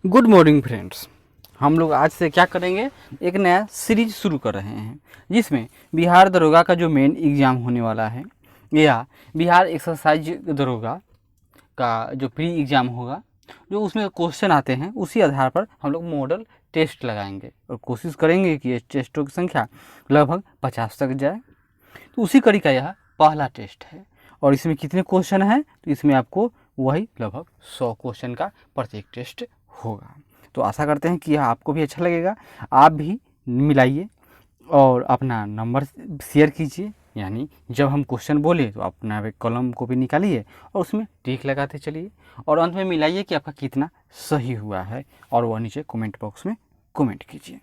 Good morning friends. हम लोग आज से क्या करेंगे, एक नया सीरीज शुरू कर रहे हैं जिसमें बिहार दरोगा का जो मेन एग्ज़ाम होने वाला है या बिहार एक्सरसाइज दरोगा का जो प्री एग्ज़ाम होगा, जो उसमें क्वेश्चन आते हैं उसी आधार पर हम लोग मॉडल टेस्ट लगाएंगे और कोशिश करेंगे कि ये टेस्टों की संख्या लगभग 50 तक जाए। तो उसी कड़ी का यह पहला टेस्ट है और इसमें कितने क्वेश्चन हैं, तो इसमें आपको वही लगभग 100 क्वेश्चन का प्रत्येक टेस्ट होगा। तो आशा करते हैं कि यह आपको भी अच्छा लगेगा। आप भी मिलाइए और अपना नंबर शेयर कीजिए, यानी जब हम क्वेश्चन बोले तो अपना एक कलम को भी निकालिए और उसमें टिक लगाते चलिए और अंत में मिलाइए कि आपका कितना सही हुआ है और वह नीचे कमेंट बॉक्स में कमेंट कीजिए।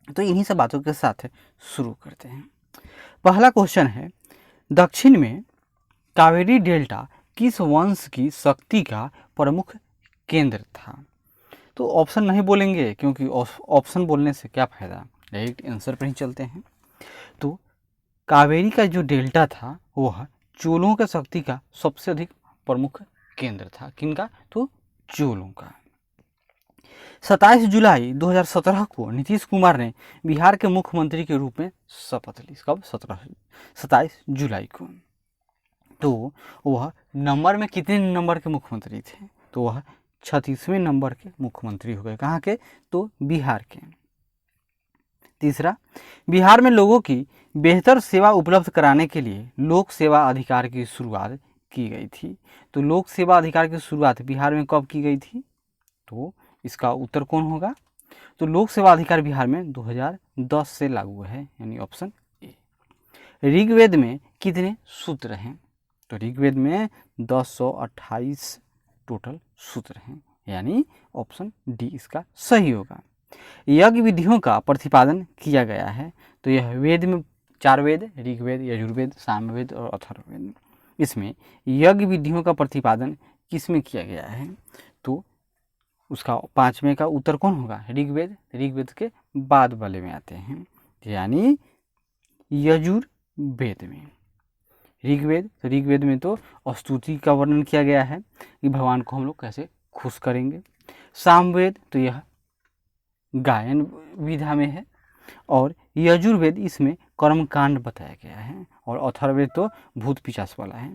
तो इन्हीं सब बातों के साथ शुरू करते हैं। पहला क्वेश्चन है, दक्षिण में कावेरी डेल्टा किस वंश की शक्ति का प्रमुख केंद्र था? तो ऑप्शन नहीं बोलेंगे क्योंकि ऑप्शन बोलने से क्या फ़ायदा, डायरेक्ट आंसर पर ही चलते हैं। तो कावेरी का जो डेल्टा था वह चोलों के शक्ति का सबसे अधिक प्रमुख केंद्र था। किनका? तो चोलों का। 27 जुलाई 2017 को नीतीश कुमार ने बिहार के मुख्यमंत्री के रूप में शपथ ली। कब? 27 जुलाई को। तो वह नंबर में कितने नंबर के मुख्यमंत्री थे? तो वह 36वें नंबर के मुख्यमंत्री हो गए। कहाँ के? तो बिहार के। तीसरा, बिहार में लोगों की बेहतर सेवा उपलब्ध कराने के लिए लोक सेवा अधिकार की शुरुआत की गई थी। तो लोक सेवा अधिकार की शुरुआत बिहार में कब की गई थी? तो इसका उत्तर कौन होगा? तो लोक सेवा अधिकार बिहार में 2010 से लागू है, यानी ऑप्शन ए। ऋग्वेद में कितने सूत्र हैं? तो ऋग्वेद में 1028 टोटल सूत्र हैं, यानी ऑप्शन डी इसका सही होगा। यज्ञ विधियों का प्रतिपादन किया गया है। तो यह वेद में 4 वेद, ऋग्वेद, यजुर्वेद, सामवेद और अथर्ववेद, इसमें यज्ञ विधियों का प्रतिपादन किस में किया गया है? तो उसका 5वें का उत्तर कौन होगा? ऋग्वेद। ऋग्वेद के बाद वाले में आते हैं, यानी यजुर्वेद में। ऋग्वेद में तो स्तुति का वर्णन किया गया है कि भगवान को हम लोग कैसे खुश करेंगे। सामवेद तो यह गायन विधा में है और यजुर्वेद इसमें कर्मकांड बताया गया है और अथर्ववेद तो भूत पिशाच वाला है।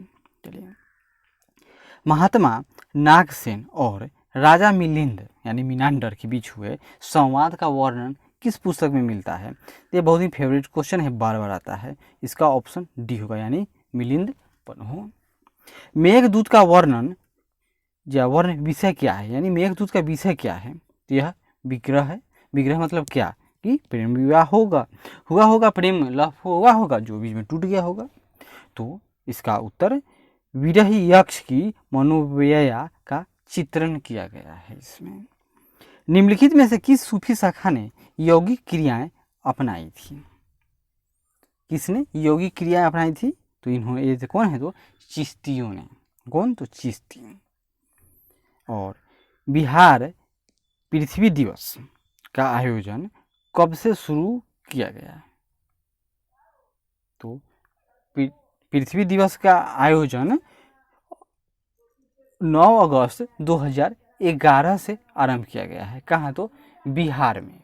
चलिए, महात्मा नागसेन और राजा मिलिंद यानी मीनांडर के बीच हुए संवाद का वर्णन किस पुस्तक में मिलता है? ये बहुत ही फेवरेट क्वेश्चन है, बार बार आता है। इसका ऑप्शन डी होगा, यानी मिलिंद पन्हो। मेघदूत का वर्णन या वर्ण विषय क्या है, यानी मेघदूत का विषय क्या है? तो यह विग्रह है। विग्रह मतलब क्या? कि प्रेम विवाह होगा, प्रेम लव होगा जो बीच में टूट गया होगा। तो इसका उत्तर विरह यक्ष की मनोव्यया का चित्रण किया गया है इसमें। निम्नलिखित में से किस सूफी शाखा ने यौगिक क्रियाएं अपनाई थी? किसने यौगिक क्रियाएं अपनाई थी? तो इन्होंने, ये कौन है? तो चिश्तियों ने। कौन? तो चिश्ती। और बिहार पृथ्वी दिवस का आयोजन कब से शुरू किया गया? तो पृथ्वी दिवस का आयोजन 9 अगस्त 2011 से आरंभ किया गया है। कहाँ? तो बिहार में।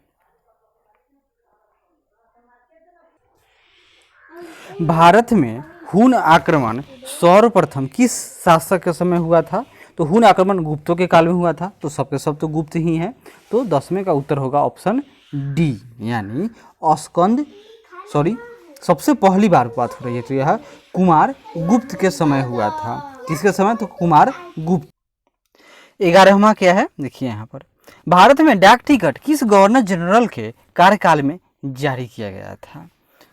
भारत में हुन आक्रमण सर्वप्रथम किस शासक के समय हुआ था? तो हुन आक्रमण गुप्तों के काल में हुआ था। तो सबके सब तो गुप्त ही हैं। तो 10वें का उत्तर होगा ऑप्शन डी, यानी सबसे पहली बार बात हो रही है तो यह कुमार गुप्त के समय हुआ था। किसके समय? तो कुमार गुप्त। 11वां क्या है? देखिए यहाँ पर, भारत में डाक टिकट किस गवर्नर जनरल के कार्यकाल में जारी किया गया था?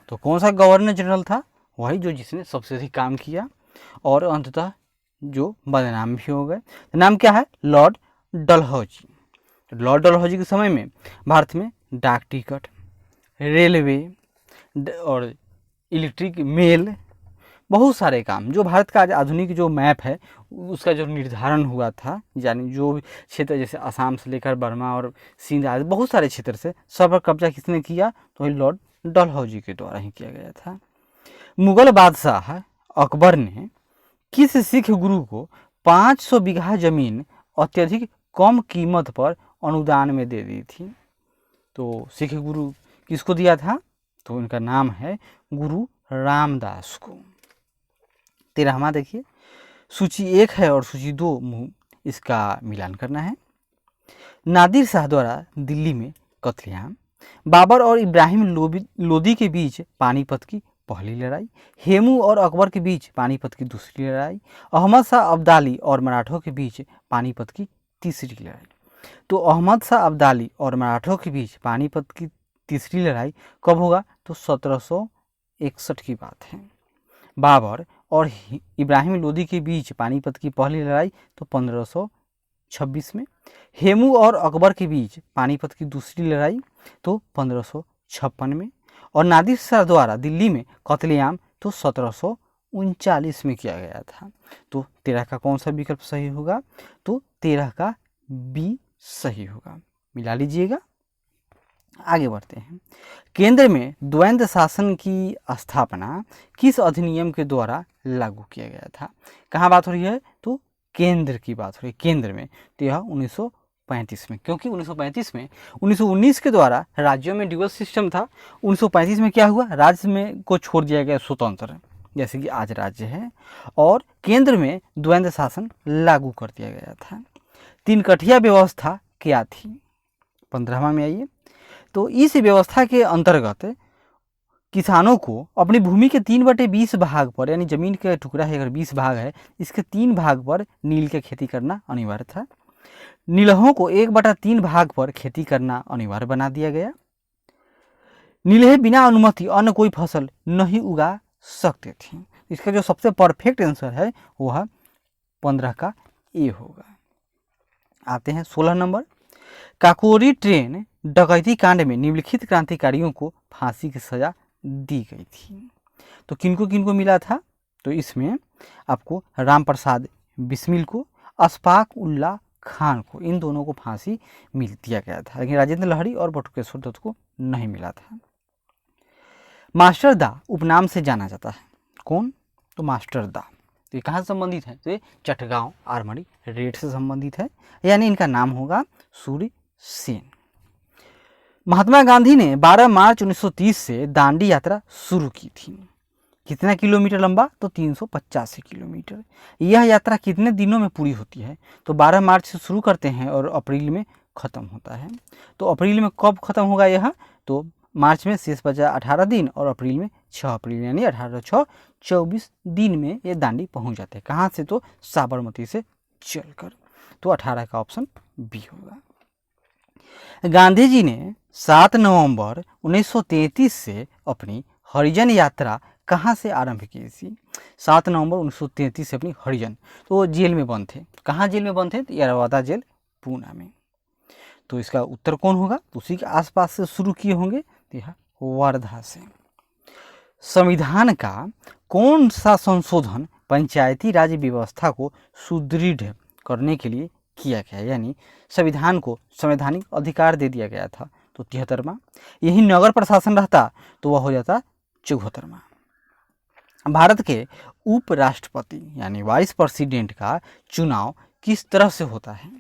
तो कौन सा गवर्नर जनरल था? वही जो जिसने सबसे अधिक काम किया और अंततः जो बदनाम भी हो गए। तो नाम क्या है? लॉर्ड डलहौजी। लॉर्ड डलहौजी के समय में भारत में डाक टिकट, रेलवे और इलेक्ट्रिक मेल, बहुत सारे काम, जो भारत का आज आधुनिक जो मैप है उसका जो निर्धारण हुआ था, यानी जो भी क्षेत्र जैसे असम से लेकर बर्मा और सिंध आदि बहुत सारे क्षेत्र से सब पर कब्जा किसने किया? तो लॉर्ड डलहौजी के द्वारा ही किया गया था। मुगल बादशाह अकबर ने किस सिख गुरु को 500 बीघा जमीन अत्यधिक कम कीमत पर अनुदान में दे दी थी। तो सिख गुरु किसको दिया था? तो उनका नाम है गुरु रामदास को। 13वां देखिए, सूची 1 है और सूची 2 इसका मिलान करना है। नादिर शाह द्वारा दिल्ली में कत्लेआम, बाबर और इब्राहिम लोदी के बीच पानीपत की पहली लड़ाई, हेमू और अकबर के बीच पानीपत की दूसरी लड़ाई, अहमद शाह अब्दाली और मराठों के बीच पानीपत की तीसरी लड़ाई। तो अहमद शाह अब्दाली और मराठों के बीच पानीपत की तीसरी लड़ाई कब होगा? तो 1761 की बात है। बाबर और इब्राहिम लोदी के बीच पानीपत की पहली लड़ाई तो 1526 में। हेमू और अकबर के बीच पानीपत की दूसरी लड़ाई तो 1556 में। और नादिर शाह द्वारा दिल्ली में कत्लेआम तो 1739 में किया गया था। तो 13 का कौन सा विकल्प सही होगा? तो 13 का बी सही होगा। मिला लीजिएगा। आगे बढ़ते हैं। केंद्र में द्वंद्व शासन की स्थापना किस अधिनियम के द्वारा लागू किया गया था? कहाँ बात हो रही है? तो केंद्र की बात हो रही है, केंद्र में। तो यह 1935 में, क्योंकि 1935 में 1919 के द्वारा राज्यों में ड्यूअल सिस्टम था। 1935 में क्या हुआ? राज्य में को छोड़ दिया गया स्वतंत्र, जैसे कि आज राज्य है, और केंद्र में द्वंद्व शासन लागू कर दिया गया था। 3 कठिया व्यवस्था क्या थी? 15वां में आइए। तो इस व्यवस्था के अंतर्गत किसानों को अपनी भूमि के 3/20 भाग पर, यानी जमीन का टुकड़ा है अगर 20 भाग है, इसके 3 भाग पर नील की खेती करना अनिवार्य था। नीलहों को 1/3 भाग पर खेती करना अनिवार्य बना दिया गया। नीलहे बिना अनुमति अन्य कोई फसल नहीं उगा सकते थे। इसका जो सबसे परफेक्ट आंसर है वह 15 का ए होगा। आते हैं 16 नंबर। काकोरी ट्रेन डकैती कांड में निम्नलिखित क्रांतिकारियों को फांसी की सजा दी गई थी। तो किनको किनको मिला था? तो इसमें आपको राम प्रसाद बिस्मिल को, अशफाक उल्लाह खान को, इन दोनों को फांसी मिल दिया गया था, लेकिन राजेंद्र लहरी और बटुकेश्वर दत्त को नहीं मिला था। मास्टर दा उपनाम से जाना जाता है, कौन? तो मास्टर दा। तो ये कहाँ से संबंधित है? तो ये चटगांव आर्मरी रेड से संबंधित है, यानी इनका नाम होगा सूर्य सेन। महात्मा गांधी ने 12 मार्च 1930 से दांडी यात्रा शुरू की थी। कितना किलोमीटर लंबा? तो 385 किलोमीटर। यह यात्रा कितने दिनों में पूरी होती है? तो 12 मार्च से शुरू करते हैं और अप्रैल में ख़त्म होता है। तो अप्रैल में कब ख़त्म होगा यह? तो मार्च में शेष बचा 18 दिन और अप्रैल में 6 अप्रैल, यानी 18 24 दिन में ये दांडी पहुंच जाते हैं। कहाँ से? तो साबरमती से चलकर। तो 18 का ऑप्शन बी होगा। गांधी जी ने 7 नवंबर 1933 से अपनी हरिजन यात्रा कहाँ से आरंभ की थी? 7 नवंबर 1933 से अपनी हरिजन, तो वो जेल में बंद थे। कहाँ जेल में बंद थे? तो यरवादा जेल पूना में। तो इसका उत्तर कौन होगा? तो उसी के आसपास से शुरू किए होंगे, तो यह वर्धा से। संविधान का कौन सा संशोधन पंचायती राज व्यवस्था को सुदृढ़ करने के लिए किया गया, यानी संविधान को संवैधानिक अधिकार दे दिया गया था? तो 73वां। यही नगर प्रशासन रहता तो वह हो जाता 74वां। भारत के उपराष्ट्रपति यानी वाइस प्रेसिडेंट का चुनाव किस तरह से होता है?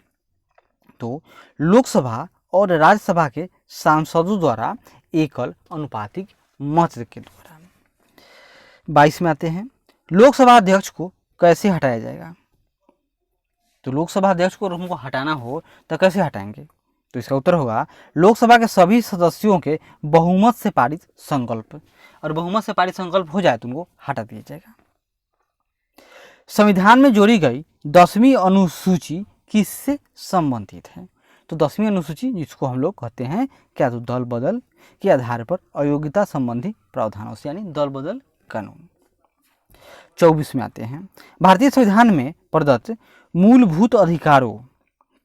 तो लोकसभा और राज्यसभा के सांसदों द्वारा एकल अनुपातिक मत के द्वारा। 22 में आते हैं। लोकसभा अध्यक्ष को कैसे हटाया जाएगा? तो लोकसभा अध्यक्ष को हमको हटाना हो तो कैसे हटाएंगे? तो इसका उत्तर होगा लोकसभा के सभी सदस्यों के बहुमत से पारित संकल्प, और बहुमत से पारित संकल्प हो जाए तो उनको हटा दिया जाएगा। संविधान में जोड़ी गई 10वीं अनुसूची किससे संबंधित है? तो 10वीं अनुसूची जिसको हम लोग कहते हैं क्या? तो दल बदल के आधार पर अयोग्यता संबंधी प्रावधानों से, यानी दल बदल कानून। 24 में आते हैं। भारतीय संविधान में प्रदत्त मूलभूत अधिकारों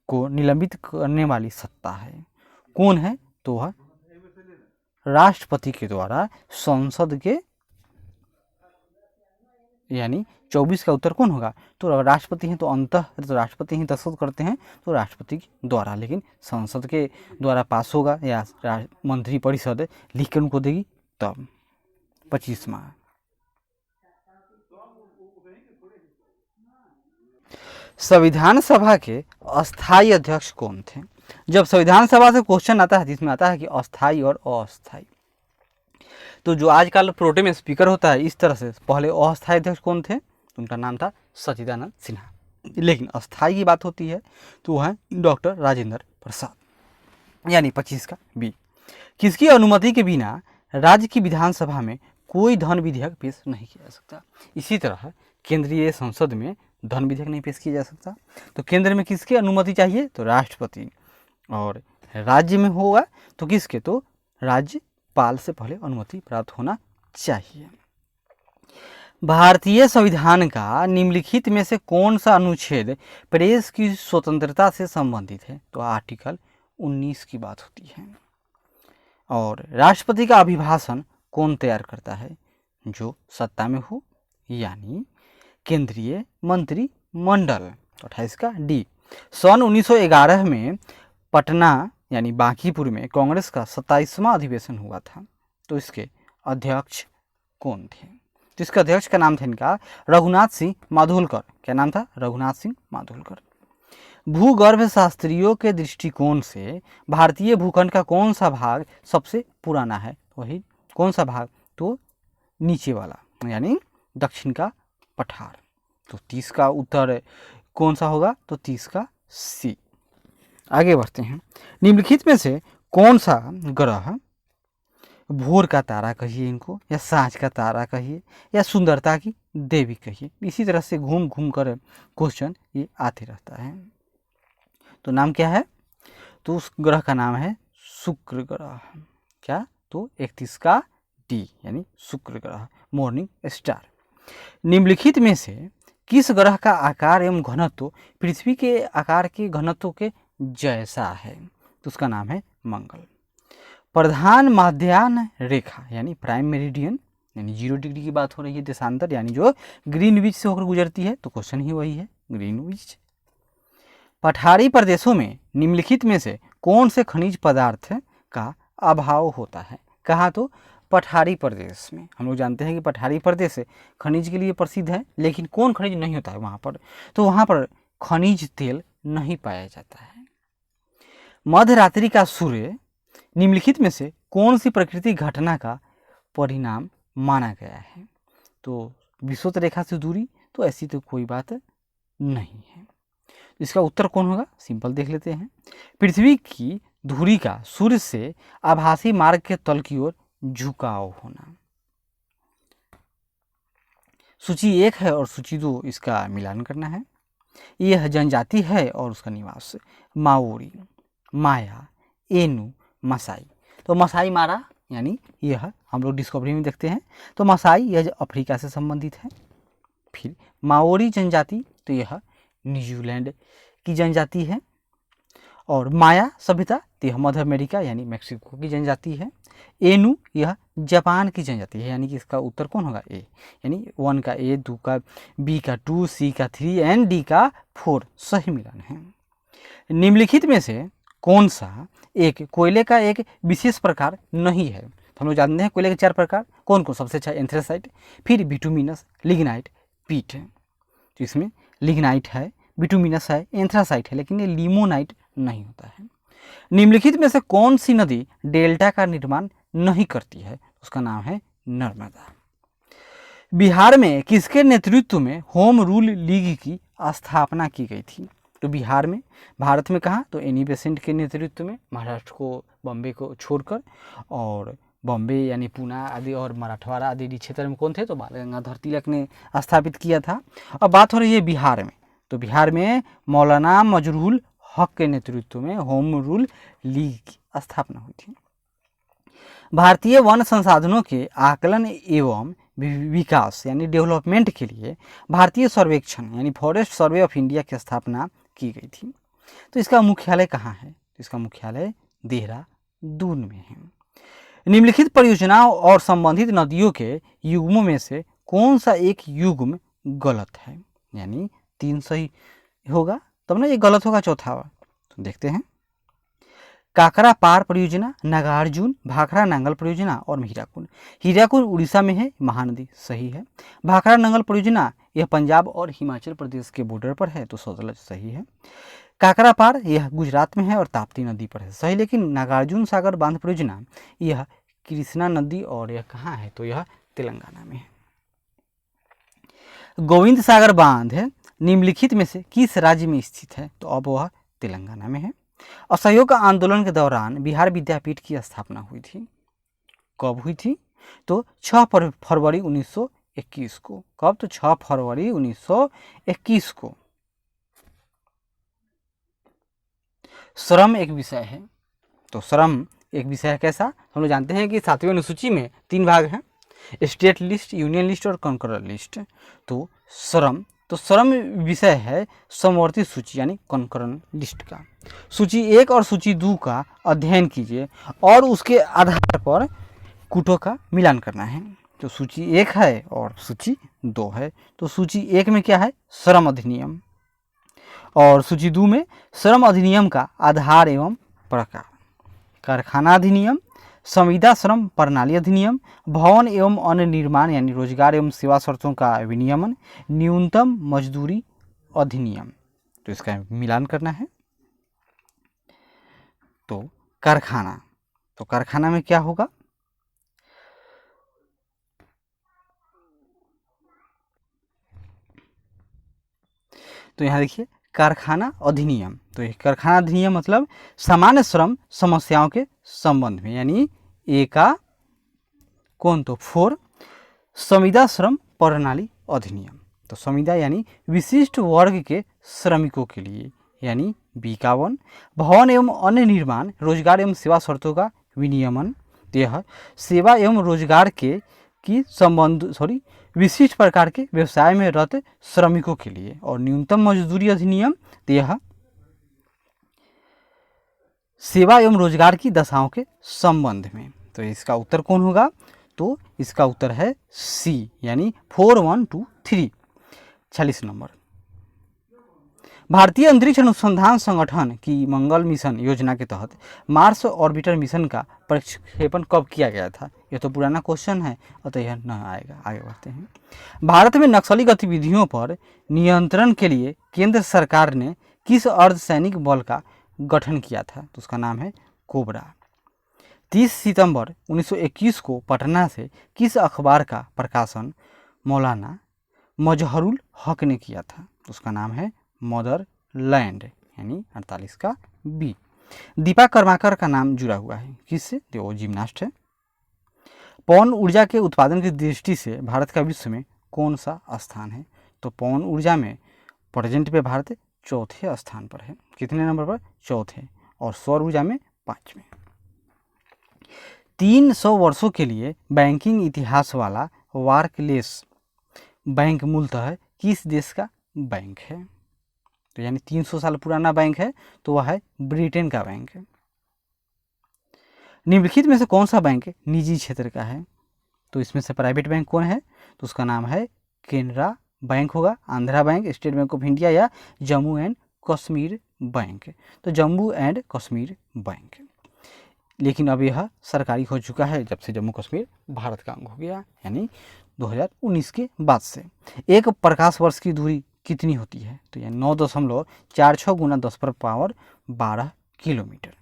को निलंबित करने वाली सत्ता है, कौन है? तो वह राष्ट्रपति के द्वारा संसद के, यानी 24 का उत्तर कौन होगा? तो राष्ट्रपति हैं, तो अंततः तो राष्ट्रपति ही दस्तखत करते हैं, तो राष्ट्रपति के द्वारा, लेकिन संसद के द्वारा पास होगा या मंत्रिपरिषद लिख कर उनको देगी तब। 25वां। संविधान सभा के अस्थायी अध्यक्ष कौन थे? जब संविधान सभा से क्वेश्चन आता है जिसमें आता है कि अस्थाई और अस्थाई, तो जो आजकल प्रोटेम स्पीकर होता है इस तरह से, पहले अस्थाई अध्यक्ष कौन थे, उनका नाम था सच्चिदानंद सिन्हा, लेकिन अस्थाई की बात होती है तो वह है डॉक्टर राजेंद्र प्रसाद, यानी 25 का बी। किसकी अनुमति के बिना राज्य की विधानसभा में कोई धन विधेयक पेश नहीं किया जा सकता। इसी तरह केंद्रीय संसद में धन विधेयक नहीं पेश किया जा सकता। तो केंद्र में किसकी अनुमति चाहिए, तो राष्ट्रपति, और राज्य में होगा तो किसके, तो राज्यपाल से पहले अनुमति प्राप्त होना चाहिए। भारतीय संविधान का निम्नलिखित में से कौन सा अनुच्छेद प्रेस की स्वतंत्रता से संबंधित है, तो आर्टिकल 19 की बात होती है। और राष्ट्रपति का अभिभाषण कौन तैयार करता है, जो सत्ता में हो, यानी केंद्रीय मंत्रिमंडल, तो 28 का डी। सन 1911 में पटना यानी बांकीपुर में कांग्रेस का 27वां अधिवेशन हुआ था, तो इसके अध्यक्ष कौन थे, तो इसके अध्यक्ष का नाम था इनका रघुनाथ सिंह माधोलकर। क्या नाम था, रघुनाथ सिंह माधोलकर। भूगर्भ शास्त्रियों के दृष्टिकोण से भारतीय भूखंड का कौन सा भाग सबसे पुराना है, वही कौन सा भाग, तो नीचे वाला, यानी दक्षिण का पठार। तो 30 का उत्तर कौन सा होगा, तो 30 का सी। आगे बढ़ते हैं। निम्नलिखित में से कौन सा ग्रह भोर का तारा कहिए इनको, या सांझ का तारा कहिए, या सुंदरता की देवी कहिए, इसी तरह से घूम घूम कर क्वेश्चन ये आते रहता है। तो नाम क्या है, तो उस ग्रह का नाम है शुक्र ग्रह। क्या, तो 31 का डी, यानी शुक्र ग्रह, मॉर्निंग स्टार। निम्नलिखित में से किस ग्रह का आकार एवं घनत्व पृथ्वी के आकार के घनत्व के जैसा है, तो उसका नाम है मंगल। प्रधान माध्यान्ह रेखा यानी प्राइम मेरिडियन, यानी 0 डिग्री की बात हो रही है, देशांतर यानी जो ग्रीनविच से होकर गुजरती है, तो क्वेश्चन ही वही है ग्रीनविच। पठारी प्रदेशों में निम्नलिखित में से कौन से खनिज पदार्थ का अभाव होता है, कहाँ, तो पठारी प्रदेश में। हम लोग जानते हैं कि पठारी प्रदेश खनिज के लिए प्रसिद्ध है, लेकिन कौन खनिज नहीं होता है वहाँ पर, तो वहाँ पर खनिज तेल नहीं पाया जाता है। मध्यरात्रि का सूर्य निम्नलिखित में से कौन सी प्राकृतिक घटना का परिणाम माना गया है, तो विषुवत रेखा से दूरी, तो ऐसी तो कोई बात नहीं है। इसका उत्तर कौन होगा, सिंपल देख लेते हैं। पृथ्वी की धुरी का सूर्य से आभासी मार्ग के तल की ओर झुकाव होना। सूची 1 है और सूची 2, इसका मिलान करना है। यह जनजाति है और उसका निवास माओरी, माया, एनु, मसाई। तो मसाई मारा यानी यह हम लोग डिस्कवरी में देखते हैं, तो मसाई यह अफ्रीका से संबंधित है। फिर माओरी जनजाति, तो यह न्यूजीलैंड की जनजाति है। और माया सभ्यता, तो यह मध्य अमेरिका यानी मैक्सिको की जनजाति है। एनु यह जापान की जनजाति है, यानी कि इसका उत्तर कौन होगा, ए, यानी 1 का ए, 2 का बी का 2, सी का 3 एंड डी का 4 सही मिलान है। निम्नलिखित में से कौन सा एक कोयले का एक विशेष प्रकार नहीं है, तो हम लोग जानते हैं कोयले के 4 प्रकार कौन कौन, सबसे अच्छा एंथ्रेसाइट, फिर बिटुमिनस, लिग्नाइट, पीट। तो इसमें लिग्नाइट है, बिटुमिनस है, एंथ्रासाइट है, लेकिन ये लिमोनाइट नहीं होता है। निम्नलिखित में से कौन सी नदी डेल्टा का निर्माण नहीं करती है, उसका नाम है नर्मदा। बिहार में किसके नेतृत्व में होम रूल लीग की स्थापना की गई थी, तो बिहार में, भारत में कहाँ, तो एनी बेसेंट के नेतृत्व में, महाराष्ट्र को, बॉम्बे को छोड़कर, और बॉम्बे यानी पूना आदि और मराठवाड़ा आदि क्षेत्र में कौन थे, तो बाल गंगाधर तिलक ने स्थापित किया था। अब बात हो रही है बिहार में, तो बिहार में मौलाना मजरूल हक के नेतृत्व में होम रूल लीग की स्थापना हुई थी। भारतीय वन संसाधनों के आकलन एवं विकास यानी डेवलपमेंट के लिए भारतीय सर्वेक्षण यानी फॉरेस्ट सर्वे ऑफ इंडिया की स्थापना की गई थी। तो इसका मुख्यालय कहाँ है, इसका मुख्यालय देहरादून में है। निम्नलिखित परियोजनाओं और संबंधित नदियों के युग्मों में से कौन सा एक युग्म गलत है, यानी 3 सही होगा तब ना ये गलत होगा चौथा। तो देखते हैं, काकरा पार परियोजना, नागार्जुन, भाखड़ा नांगल परियोजना और हीराकुंड। हीराकुंड उड़ीसा में है, महानदी सही है। भाखड़ा नांगल परियोजना यह पंजाब और हिमाचल प्रदेश के बॉर्डर पर है, तो सतलज सही है। काकरापार यह गुजरात में है और ताप्ती नदी पर है, सही। लेकिन नागार्जुन सागर बांध परियोजना यह कृष्णा नदी और यह कहाँ है, तो यह तेलंगाना में है। गोविंद सागर बांध निम्नलिखित में से किस राज्य में स्थित है, तो अब वह तेलंगाना में है। असहयोग आंदोलन के दौरान बिहार विद्यापीठ की स्थापना हुई थी, कब हुई थी, तो 6 फरवरी 1921 को। कब, तो 6 फरवरी 1921 को। श्रम एक विषय है, तो श्रम एक विषय है कैसा, हम लोग जानते हैं कि 7वीं अनुसूची में 3 भाग हैं, स्टेट लिस्ट, यूनियन लिस्ट और कॉन्करर लिस्ट। तो श्रम विषय है समवर्ती सूची यानी कॉन्करर लिस्ट का। सूची 1 और सूची 2 का अध्ययन कीजिए और उसके आधार पर कूटों का मिलान करना है। तो सूची 1 है और सूची 2 है। तो सूची 1 में क्या है, श्रम अधिनियम, और सूची 2 में श्रम अधिनियम का आधार एवं प्रकार, कारखाना अधिनियम, संविदा श्रम प्रणाली अधिनियम, भवन एवं अन्य निर्माण यानी रोजगार एवं सेवा शर्तों का विनियमन, न्यूनतम मजदूरी अधिनियम। तो इसका मिलान करना है। तो कारखाना में क्या होगा, तो यहाँ देखिए कारखाना अधिनियम। तो ये कारखाना अधिनियम मतलब सामान्य श्रम समस्याओं के संबंध में, यानी ए का कौन, तो 4 संविदा श्रम प्रणाली अधिनियम। तो संविदा यानी विशिष्ट वर्ग के श्रमिकों के लिए, यानी बी का 1 भवन एवं अन्य निर्माण रोजगार एवं सेवा शर्तों का विनियमन। यह सेवा एवं रोजगार की संबंध विशिष्ट प्रकार के व्यवसाय में रत श्रमिकों के लिए। और न्यूनतम मजदूरी अधिनियम, तो यह सेवा एवं रोजगार की दशाओं के संबंध में। तो इसका उत्तर कौन होगा, तो इसका उत्तर है सी, यानी 4123, 46 नंबर। भारतीय अंतरिक्ष अनुसंधान संगठन की मंगल मिशन योजना के तहत मार्स ऑर्बिटर मिशन का प्रक्षेपण कब किया गया था, यह तो पुराना क्वेश्चन है, अतः यह न आएगा। आगे बढ़ते हैं। भारत में नक्सली गतिविधियों पर नियंत्रण के लिए केंद्र सरकार ने किस अर्धसैनिक बल का गठन किया था, तो उसका नाम है कोबरा। 30 सितंबर 1921 को पटना से किस अखबार का प्रकाशन मौलाना मजहरुल हक ने किया था, तो उसका नाम है मदरलैंड, यानी 48 का बी। दीपा कर्माकर का नाम जुड़ा हुआ है किससे, जो वो जिम्नास्ट है। पवन ऊर्जा के उत्पादन की दृष्टि से भारत का विश्व में कौन सा स्थान है, तो पवन ऊर्जा में प्रेजेंट पे भारत 4थे स्थान पर है। कितने नंबर पर, 4थे। और सौर ऊर्जा में 5वें। 300 वर्षों के लिए बैंकिंग इतिहास वाला बार्कलेस बैंक मूलतः किस देश का बैंक है, तो यानी 300 साल पुराना बैंक है, तो वह है ब्रिटेन का बैंक है। निम्नलिखित में से कौन सा बैंक निजी क्षेत्र का है, तो इसमें से प्राइवेट बैंक कौन है, तो उसका नाम है केनरा बैंक होगा, Andhra bank, state bank of India या जम्मू एंड कश्मीर बैंक। तो जम्मू एंड कश्मीर बैंक, लेकिन अब यह सरकारी हो चुका है जब से जम्मू कश्मीर भारत का अंग हो गया, यानी 2019 के बाद से। एक प्रकाश वर्ष की दूरी कितनी होती है, तो यह 9.46 गुना 10⁻12 किलोमीटर।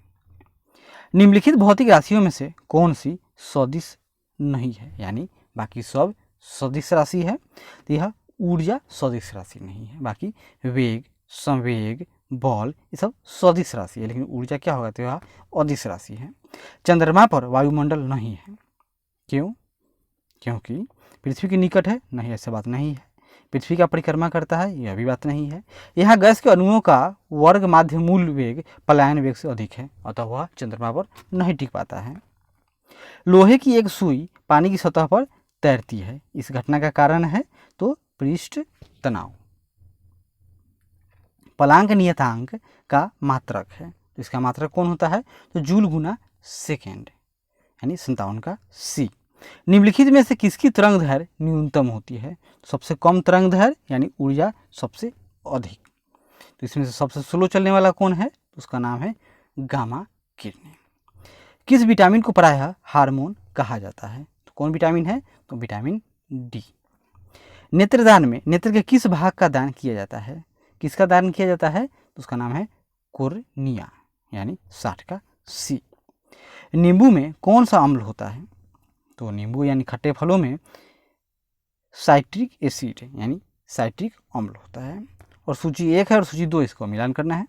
निम्नलिखित भौतिक राशियों में से कौन सी सदिश नहीं है, यानी बाकी सब सदिश राशि है, तो यह ऊर्जा सदिश राशि नहीं है। बाकी वेग, संवेग, बल ये सब सदिश राशि है, लेकिन ऊर्जा क्या होगा, तो यह अदिश राशि है। चंद्रमा पर वायुमंडल नहीं है, क्यों, क्योंकि पृथ्वी के निकट है, नहीं ऐसा बात नहीं है। पृथ्वी का परिक्रमा करता है, यह भी बात नहीं है। यहाँ गैस के अणुओं का वर्ग माध्य मूल वेग पलायन वेग से अधिक है, अतः वह चंद्रमा पर नहीं टिक पाता है। लोहे की एक सुई पानी की सतह पर तैरती है, इस घटना का कारण है तो पृष्ठ तनाव। प्लांक नियतांक का मात्रक है, तो इसका मात्रक कौन होता है, तो जूल गुना सेकेंड, यानी 57 का सी। निम्नलिखित में से किसकी तरंग दैर्घ्य न्यूनतम होती है, सबसे कम तरंग दैर्घ्य यानी ऊर्जा सबसे अधिक। तो इसमें से सबसे स्लो चलने वाला कौन है, उसका नाम है गामा किरणें। किस विटामिन को प्रायः हार्मोन कहा जाता है, तो कौन विटामिन है, तो विटामिन डी। नेत्रदान में नेत्र के किस भाग का दान किया जाता है, किसका दान किया जाता है, तो उसका नाम है कोर्निया यानी 60 का सी। नींबू में कौन सा अम्ल होता है? तो नींबू यानी खट्टे फलों में साइट्रिक एसिड यानी साइट्रिक अम्ल होता है। और सूची 1 है और सूची 2 इसको मिलान करना है।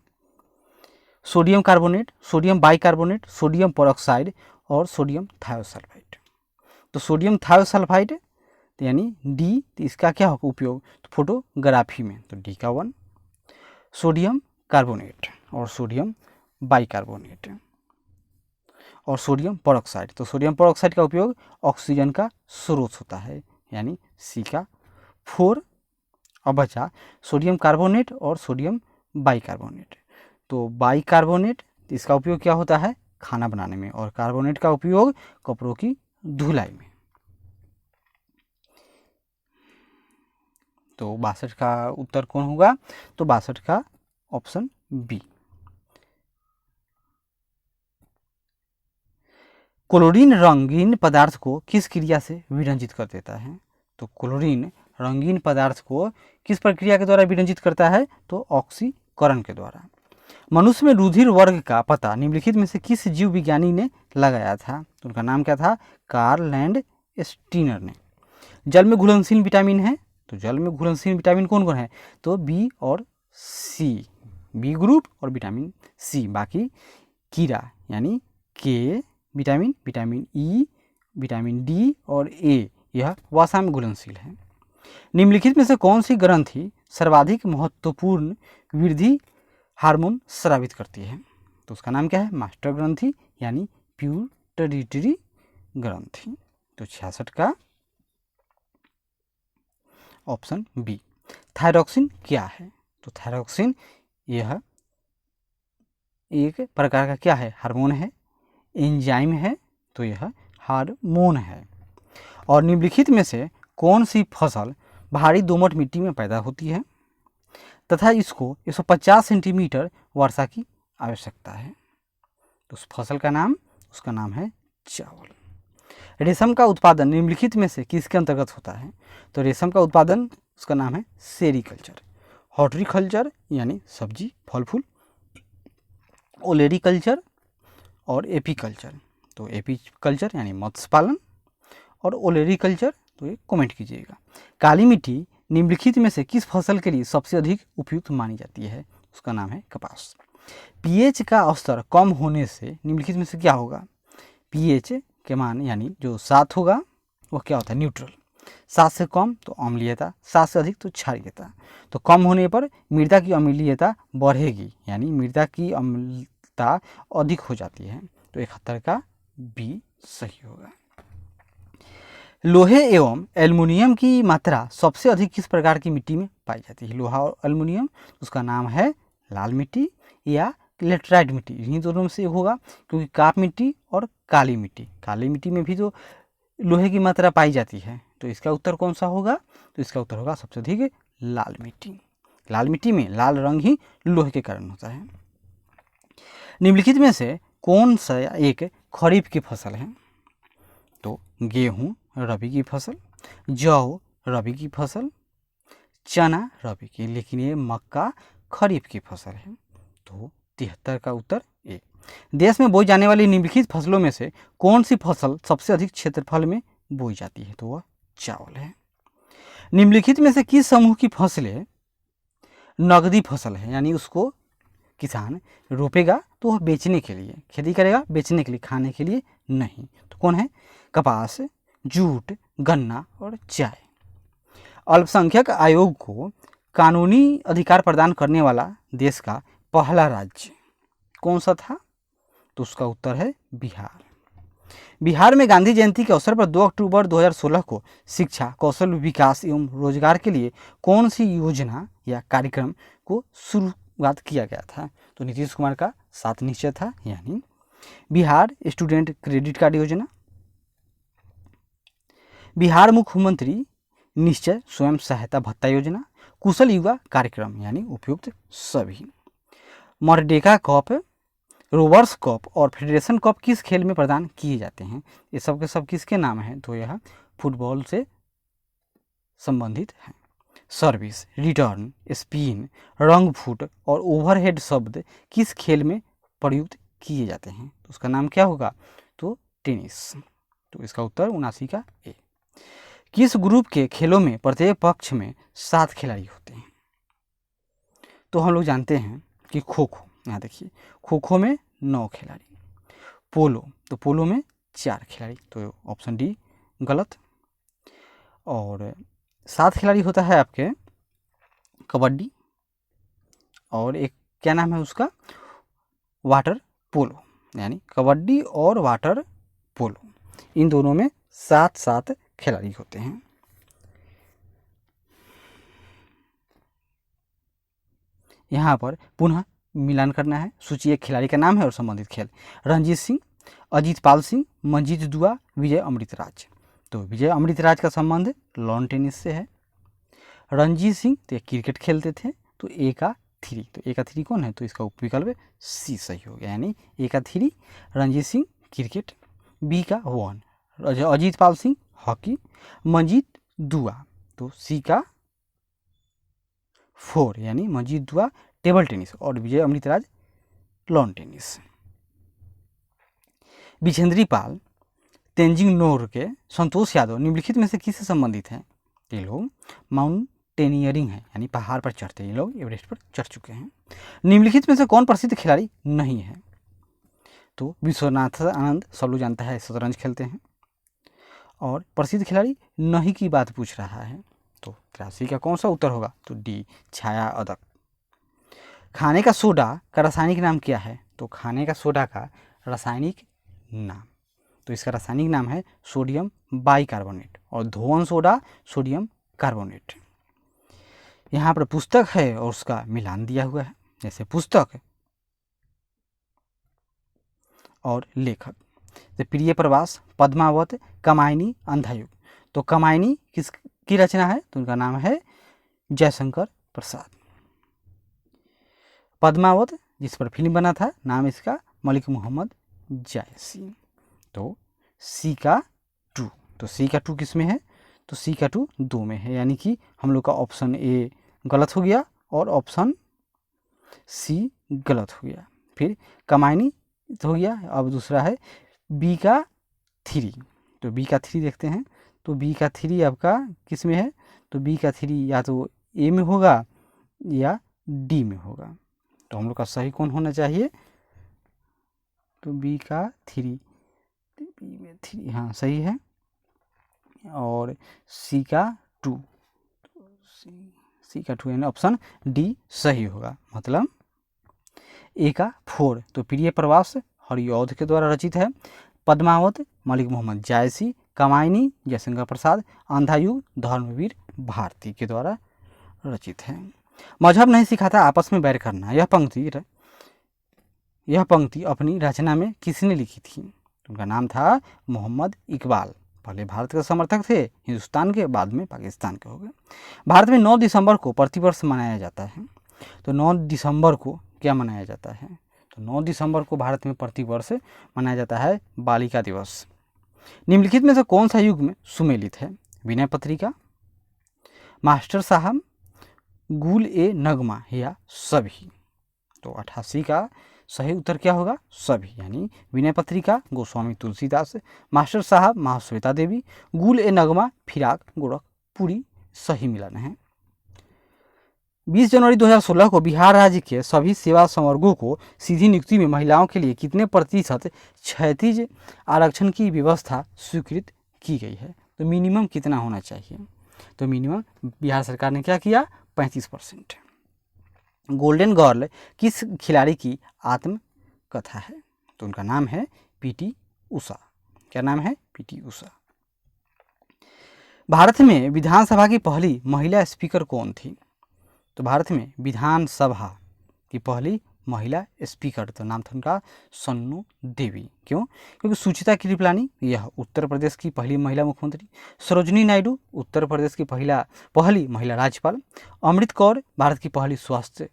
Sodium carbonate, sodium bicarbonate, sodium peroxide और सोडियम थायोसल्फाइड। तो सोडियम थायोसल्फाइड यानी डी, तो इसका क्या होगा उपयोग? तो फोटोग्राफी में, तो डी का 1। सोडियम कार्बोनेट और सोडियम बाइकार्बोनेट और सोडियम पेरोक्साइड, तो सोडियम पेरोक्साइड का उपयोग ऑक्सीजन का स्रोत होता है यानी सी का 4। अब बचा सोडियम कार्बोनेट और सोडियम बाइकार्बोनेट। तो बाइकार्बोनेट इसका उपयोग क्या होता है? खाना बनाने में, और कार्बोनेट का उपयोग कपड़ों की धुलाई में। तो 62 का उत्तर कौन होगा? तो 62 का ऑप्शन बी। क्लोरीन रंगीन पदार्थ को किस क्रिया से विरंजित कर देता है? तो क्लोरीन रंगीन पदार्थ को किस प्रक्रिया के द्वारा विरंजित करता है? तो ऑक्सीकरण के द्वारा। मनुष्य में रुधिर वर्ग का पता निम्नलिखित में से किस जीव विज्ञानी ने लगाया था? तो उनका नाम क्या था? कार्ल लैंडस्टीनर ने। जल में घुलनशील विटामिन है, तो जल में घुलनशील विटामिन कौन कौन है? तो बी और सी, बी ग्रुप और विटामिन सी। बाकी कीड़ा यानी के vitamin, vitamin E, vitamin D और ए, यह वसा में घुलनशील है। निम्नलिखित में से कौन सी ग्रंथि सर्वाधिक महत्वपूर्ण वृद्धि हार्मोन स्रावित करती है? तो उसका नाम क्या है? मास्टर ग्रंथि यानी प्यूटरिटरी ग्रंथि। तो 66 का ऑप्शन बी। थायरॉक्सिन क्या है? तो थायरॉक्सिन यह एक प्रकार का क्या है? हार्मोन है, एंजाइम है, तो यह हार्मोन है। और निम्नलिखित में से कौन सी फसल भारी दोमट मिट्टी में पैदा होती है तथा इसको 150 सेंटीमीटर वर्षा की आवश्यकता है? तो उस फसल का नाम, उसका नाम है चावल। रेशम का उत्पादन निम्नलिखित में से किसके अंतर्गत होता है? तो रेशम का उत्पादन, उसका नाम है सेरीकल्चर। हॉर्टिकल्चर यानी सब्जी फल फूल, ओलेरीकल्चर और एपीकल्चर। तो एपीकल्चर यानी मत्स्य पालन और ओलेरीकल्चर, तो ये कमेंट कीजिएगा। काली मिट्टी निम्नलिखित में से किस फसल के लिए सबसे अधिक उपयुक्त मानी जाती है? उसका नाम है कपास। पीएच का स्तर कम होने से निम्नलिखित में से क्या होगा? पीएच के मान यानी जो 7 होगा वो क्या होता है? न्यूट्रल। 7 से कम तो अम्लीयता, 7 से अधिक तो क्षारीयता। तो कम होने पर मृदा की अम्लीयता बढ़ेगी यानी मृदा की अम्लता अधिक हो जाती है। तो 71 का बी सही होगा। लोहे एवं एल्युमिनियम की मात्रा सबसे अधिक किस प्रकार की मिट्टी में पाई जाती है? लोहा और एल्युमिनियम, उसका नाम है लाल मिट्टी या लेटराइट मिट्टी, इन्हीं दोनों में से होगा। क्योंकि काप मिट्टी और काली मिट्टी में भी तो लोहे की मात्रा पाई जाती है। तो इसका उत्तर कौन सा होगा? तो इसका उत्तर होगा सबसे अधिक लाल मिट्टी। लाल मिट्टी में लाल रंग ही लोहे के कारण होता है। निम्नलिखित में से कौन सा एक खरीफ की फसल है? तो गेहूँ रबी की फसल, जौ रबी की फसल, चना रबी की, लेकिन ये मक्का खरीफ की फसल है। तो 73 का उत्तर ए। देश में बोई जाने वाली निम्नलिखित फसलों में से कौन सी फसल सबसे अधिक क्षेत्रफल में बोई जाती है? तो वह चावल है। निम्नलिखित में से किस समूह की फसलें नगदी फसल है यानी उसको किसान रोपेगा तो वह बेचने के लिए खेती करेगा, बेचने के लिए, खाने के लिए नहीं? तो कौन है? कपास, जूट, गन्ना और चाय। अल्पसंख्यक आयोग को कानूनी अधिकार प्रदान करने वाला देश का पहला राज्य कौन सा था? तो उसका उत्तर है बिहार। बिहार में गांधी जयंती के अवसर पर 2 अक्टूबर 2016 को शिक्षा, कौशल विकास एवं रोजगार के लिए कौन सी योजना या कार्यक्रम को शुरुआत किया गया था? तो नीतीश कुमार का 7 निश्चय था यानी बिहार स्टूडेंट क्रेडिट कार्ड योजना, बिहार मुख्यमंत्री निश्चय स्वयं सहायता भत्ता योजना, कुशल युवा कार्यक्रम यानी उपयुक्त सभी। मर्डेका कप, रोवर्स कप और फेडरेशन कप किस खेल में प्रदान किए जाते हैं? ये सब के सब किसके नाम हैं? तो यह फुटबॉल से संबंधित हैं। सर्विस, रिटर्न, स्पिन, रंग फुट और ओवरहेड शब्द किस खेल में प्रयुक्त किए जाते हैं? तो उसका नाम क्या होगा? तो टेनिस। तो इसका उत्तर 79 का ए। किस ग्रुप के खेलों में प्रत्येक पक्ष में 7 खिलाड़ी होते हैं? तो हम लोग जानते हैं कि खो खो, यहाँ देखिए खो खो में 9 खिलाड़ी, पोलो, तो पोलो में 4 खिलाड़ी, तो ऑप्शन डी गलत। और 7 खिलाड़ी होता है आपके कबड्डी, और एक क्या नाम है उसका, वाटर पोलो, यानी कबड्डी और वाटर पोलो, इन दोनों में 7 खिलाड़ी होते हैं। यहाँ पर पुनः मिलान करना है, सूची एक खिलाड़ी का नाम है और संबंधित खेल। रणजीत सिंह, अजीत पाल सिंह, मंजीत दुआ, विजय अमृतराज। तो विजय अमृतराज का संबंध लॉन टेनिस से है। रणजीत सिंह तो ये क्रिकेट खेलते थे, तो ए का 3, तो ए का 3 कौन है? तो इसका उपविकल्प सी सही हो गया, यानी ए का 3 रणजीत सिंह क्रिकेट, बी का 1 अजीत पाल सिंह हॉकी, मंजीत दुआ, तो सी का 4 यानी मंजीत दुआ टेबल टेनिस, और विजय अमृतराज लॉन टेनिस। बिछेंद्री पाल, तेंजिंग नोरगे, संतोष यादव निम्नलिखित में से किससे संबंधित हैं? ये लोग माउंटेनियरिंग है, यानी पहाड़ पर चढ़ते, ये लोग एवरेस्ट पर चढ़ चुके हैं। निम्नलिखित में से कौन प्रसिद्ध खिलाड़ी नहीं है? तो विश्वनाथ आनंद, सब लोग जानता है शतरंज खेलते हैं। और प्रसिद्ध खिलाड़ी नहीं की बात पूछ रहा है, तो 83 का कौन सा उत्तर होगा? तो डी छाया अदक। खाने का सोडा का रासायनिक नाम क्या है? तो खाने का सोडा का रासायनिक नाम, तो इसका रासायनिक नाम है सोडियम बाइकार्बोनेट, और धोवन सोडा सोडियम कार्बोनेट। यहाँ पर पुस्तक है और उसका मिलान दिया हुआ है, जैसे पुस्तक और लेखक, तो प्रिय प्रवास, पद्मावत, कमायनी, अंधायुग। तो कमायनी किसकी रचना है? तो उनका नाम है जयशंकर प्रसाद। पद्मावत जिस पर फिल्म बना था, नाम इसका मलिक मोहम्मद जायसी। तो सी का 2, तो सी का 2 किस में है? तो सी का 2 2 में है, यानी कि हम लोग का ऑप्शन ए गलत हो गया और ऑप्शन सी गलत हो गया। फिर कमायनी हो गया, अब दूसरा है बी का 3, तो बी का 3 देखते हैं, तो बी का 3 आपका किस में है? तो बी का 3 या तो ए में होगा या डी में होगा, तो हम लोग का सही कौन होना चाहिए? तो बी का 3, बी में 3 हाँ सही है, और सी का 2, सी का 2 यानी ऑप्शन डी सही होगा, मतलब ए का 4। तो प्रिय प्रवास हरिऔध के द्वारा रचित है, पद्मावत मलिक मोहम्मद जायसी, कमायनी जयशंकर प्रसाद, अंधायुग धर्मवीर भारती के द्वारा रचित है। मजहब नहीं सिखाता आपस में बैर करना, यह पंक्ति अपनी रचना में किसने लिखी थी? उनका नाम था मोहम्मद इकबाल, पहले भारत के समर्थक थे, हिंदुस्तान के, बाद में पाकिस्तान के हो गए। भारत में 9 दिसंबर को प्रतिवर्ष मनाया जाता है, तो 9 दिसंबर को क्या मनाया जाता है? तो 9 दिसंबर को भारत में प्रतिवर्ष मनाया जाता है बालिका दिवस। निम्नलिखित में से कौन सा युग में सुमेलित है? विनय पत्रिका, मास्टर साहब, गुल ए नगमा या सभी। तो 88 का सही उत्तर क्या होगा? सभी, यानी विनय पत्रिका गोस्वामी तुलसीदास, मास्टर साहब महाश्वेता देवी, गुल ए नगमा फिराक गोरखपुरी सही मिलन है। 20 जनवरी 2016 को बिहार राज्य के सभी सेवा संवर्गों को सीधी नियुक्ति में महिलाओं के लिए कितने प्रतिशत क्षैतिज आरक्षण की व्यवस्था स्वीकृत की गई है? तो मिनिमम कितना होना चाहिए? तो मिनिमम बिहार सरकार ने क्या किया? 35%। गोल्डन गर्ल किस खिलाड़ी की आत्मकथा है? तो उनका नाम है पीटी उषा। क्या नाम है? पीटी उषा। भारत में विधानसभा की पहली महिला स्पीकर कौन थी? तो भारत में विधानसभा की पहली महिला स्पीकर, तो नाम था उनका सन्नू देवी। क्यों? क्योंकि सुचिता कृपलानी यह उत्तर प्रदेश की पहली महिला मुख्यमंत्री, सरोजनी नायडू उत्तर प्रदेश की पहली महिला राज्यपाल, अमृत कौर भारत की पहली स्वास्थ्य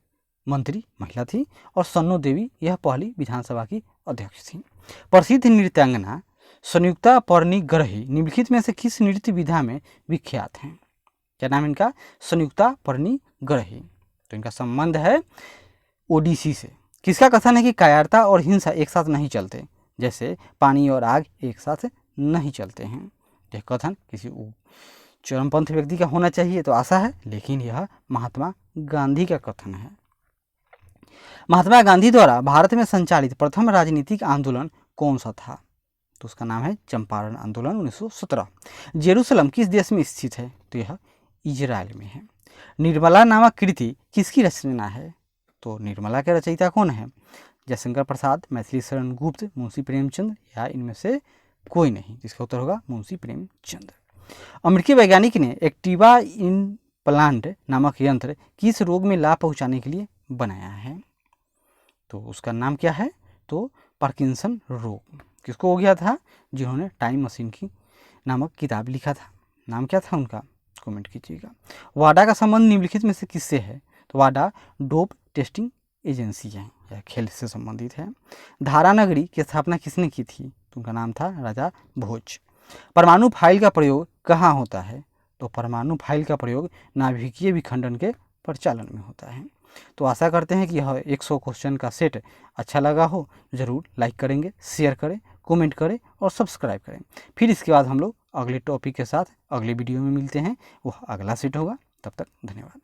मंत्री महिला थी, और सन्नू देवी यह पहली विधानसभा की अध्यक्ष थी। प्रसिद्ध नृत्यांगना संयुक्ता परिग्रही निम्नलिखित में से किस नृत्य विधा में विख्यात हैं? क्या नाम है इनका? संयुक्ता परिग्रही। तो इनका संबंध है ओडिसी से। किसका कथन है कि कायरता और हिंसा एक साथ नहीं चलते, जैसे पानी और आग एक साथ नहीं चलते हैं। यह कथन किसी चरमपंथी व्यक्ति का होना चाहिए तो आशा है, लेकिन यह महात्मा गांधी का कथन है। महात्मा गांधी द्वारा भारत में संचालित प्रथम राजनीतिक आंदोलन कौन सा था? तो उसका नाम है चंपारण आंदोलन 1917। जेरूसलम किस देश में स्थित है? तो यह इजराइल में है। निर्मला नामक कृति किसकी रचना है? तो निर्मला के रचयिता कौन है? जयशंकर प्रसाद, मैथिली शरण गुप्त, मुंशी प्रेमचंद या इनमें से कोई नहीं। जिसका उत्तर होगा मुंशी प्रेमचंद। अमेरिकी वैज्ञानिक ने एक्टिवा इम्प्लांट नामक यंत्र किस रोग में लाभ पहुंचाने के लिए बनाया है? तो उसका नाम क्या है? तो पार्किंसन रोग। किसको हो गया था? जिन्होंने टाइम मशीन की नामक किताब लिखा था। नाम क्या था उनका? कमेंट कीजिएगा। वाडा का संबंध निम्नलिखित में से किससे है? तो वाडा डोप टेस्टिंग एजेंसी है, यह खेल से संबंधित है। धारा नगरी की स्थापना किसने की थी? तो उनका नाम था राजा भोज। परमाणु फाइल का प्रयोग कहाँ होता है? तो परमाणु फाइल का प्रयोग नाभिकीय विखंडन के परिचालन में होता है। तो आशा करते हैं कि यह 100 क्वेश्चन का सेट अच्छा लगा हो। ज़रूर लाइक करेंगे, शेयर करें, कमेंट करें और सब्सक्राइब करें। फिर इसके बाद हम लोग अगले टॉपिक के साथ अगले वीडियो में मिलते हैं। वह अगला सेट होगा। तब तक धन्यवाद।